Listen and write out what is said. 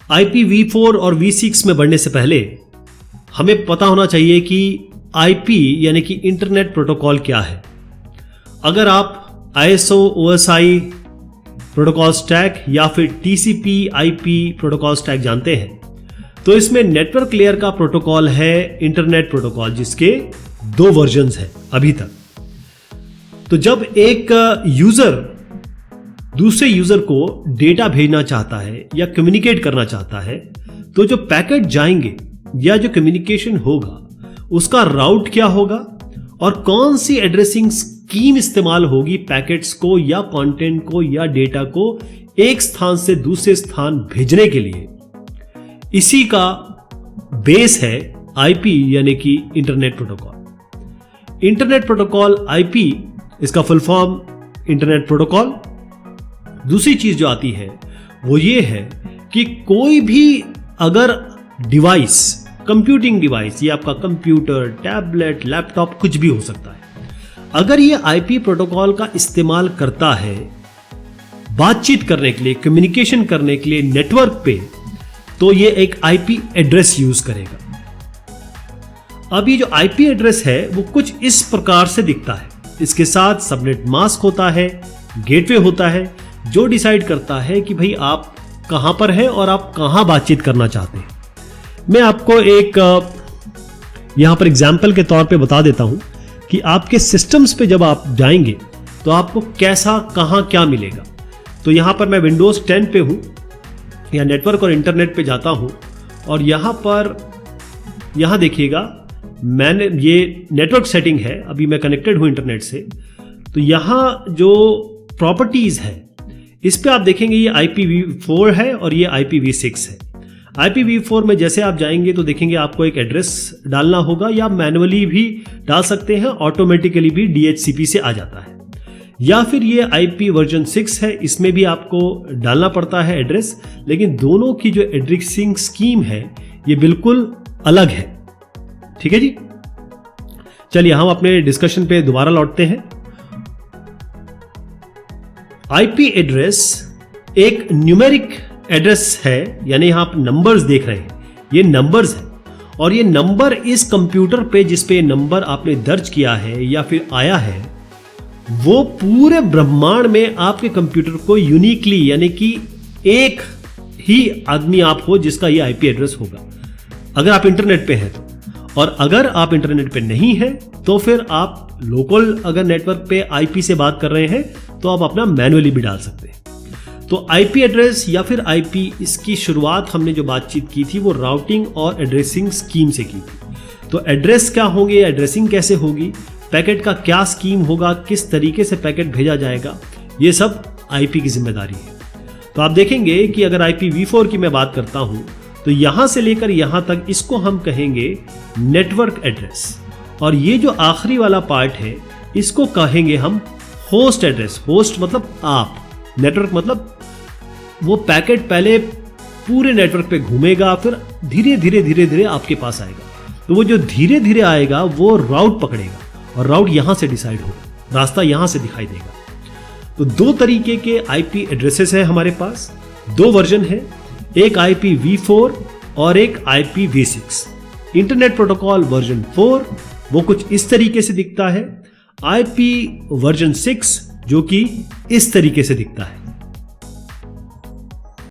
IPv4 और V6 में बढ़ने से पहले हमें पता होना चाहिए कि IP यानी कि इंटरनेट प्रोटोकॉल क्या है। अगर आप ISO OSI प्रोटोकॉल स्टैक या फिर TCP/IP प्रोटोकॉल स्टैक जानते हैं तो इसमें नेटवर्क लेयर का प्रोटोकॉल है इंटरनेट प्रोटोकॉल, जिसके 2 वर्जन्स हैं अभी तक। तो जब एक यूजर दूसरे यूजर को डेटा भेजना चाहता है या कम्युनिकेट करना चाहता है तो जो पैकेट जाएंगे या जो कम्युनिकेशन होगा उसका राउट क्या होगा और कौन सी एड्रेसिंग स्कीम इस्तेमाल होगी पैकेट्स को या कंटेंट को या डेटा को एक स्थान से दूसरे स्थान भेजने के लिए, इसी का बेस है IP यानी कि internet protocol. Internet protocol IP, इसका फुल फॉर्म इंटरनेट प्रोटोकॉल। दूसरी चीज जो आती है वो ये है कि कोई भी अगर डिवाइस, कंप्यूटिंग डिवाइस, ये आपका कंप्यूटर, टैबलेट, लैपटॉप, कुछ भी हो सकता है, अगर ये IP प्रोटोकॉल का इस्तेमाल करता है बातचीत करने के लिए, कम्युनिकेशन करने के लिए नेटवर्क पे, तो ये एक IP एड्रेस यूज करेगा। अब ये जो IP एड्रेस है वो कुछ इस प्रकार से दिखता है। इसके साथ सबनेट मास्क होता है, गेटवे होता है, जो डिसाइड करता है कि भाई आप कहां पर हैं और आप कहां बातचीत करना चाहते हैं। मैं आपको एक यहां पर एग्जाम्पल के तौर पे बता देता हूं कि आपके सिस्टम्स पे जब आप जाएंगे तो आपको कैसा कहां क्या मिलेगा। तो यहां पर मैं विंडोज 10 पे हूं या नेटवर्क और इंटरनेट पे जाता हूं और यहां देखिएगा मैंने ये नेटवर्क सेटिंग है, अभी मैं कनेक्टेड हूं इंटरनेट से। तो यहां जो प्रॉपर्टीज है इस पे आप देखेंगे ये IPv4 है और ये IPv6 है। IPv4 में जैसे आप जाएंगे तो देखेंगे आपको एक एड्रेस डालना होगा, या मैनुअली भी डाल सकते हैं, ऑटोमेटिकली भी DHCP से आ जाता है। या फिर ये IP वर्जन 6 है, इसमें भी आपको डालना पड़ता है एड्रेस, लेकिन दोनों की जो एड्रेसिंग स्कीम है ये बिल्कुल अलग है। ठीक है जी, चलिए हम अपने डिस्कशन पे दोबारा लौटते हैं। IP एड्रेस एक न्यूमेरिक एड्रेस है, यानी यहां आप नंबर्स देख रहे हैं, ये नंबर्स है और ये नंबर इस कंप्यूटर पे जिस पे नंबर आपने दर्ज किया है या फिर आया है वो पूरे ब्रह्मांड में आपके कंप्यूटर को यूनिकली, यानी कि एक ही आदमी आप हो जिसका ये IP एड्रेस होगा अगर आप इंटरनेट पे हैं तो। और अगर आप इंटरनेट पे नहीं हैं तो फिर आप लोकल अगर नेटवर्क पे IP से बात कर रहे हैं तो आप अपना मैनुअली भी डाल सकते हैं। तो IP एड्रेस या फिर IP, इसकी शुरुआत हमने जो बातचीत की थी वो राउटिंग और एड्रेसिंग स्कीम से की थी। तो एड्रेस क्या होंगे, एड्रेसिंग कैसे होगी, पैकेट का क्या स्कीम होगा, किस तरीके से पैकेट भेजा जाएगा, ये सब IP की जिम्मेदारी है। तो आप देखेंगे कि अगर IPv4 की मैं बात करता हूं तो यहां से लेकर यहां तक इसको हम कहेंगे नेटवर्क एड्रेस, और ये जो आखिरी वाला पार्ट है इसको कहेंगे हम होस्ट एड्रेस। होस्ट मतलब आप, नेटवर्क मतलब वो पैकेट पहले पूरे नेटवर्क पे घूमेगा, फिर धीरे धीरे आपके पास आएगा। तो वो जो धीरे धीरे आएगा वो राउट पकड़ेगा और राउट यहां से डिसाइड होगा, रास्ता यहां से दिखाई देगा। तो 2 तरीके के IP एड्रेसेस है हमारे पास, 2 वर्जन है, एक IPv4 और एक IPv6। इंटरनेट प्रोटोकॉल वर्जन 4 वो कुछ इस तरीके से दिखता है, IP वर्जन 6 जो कि इस तरीके से दिखता है।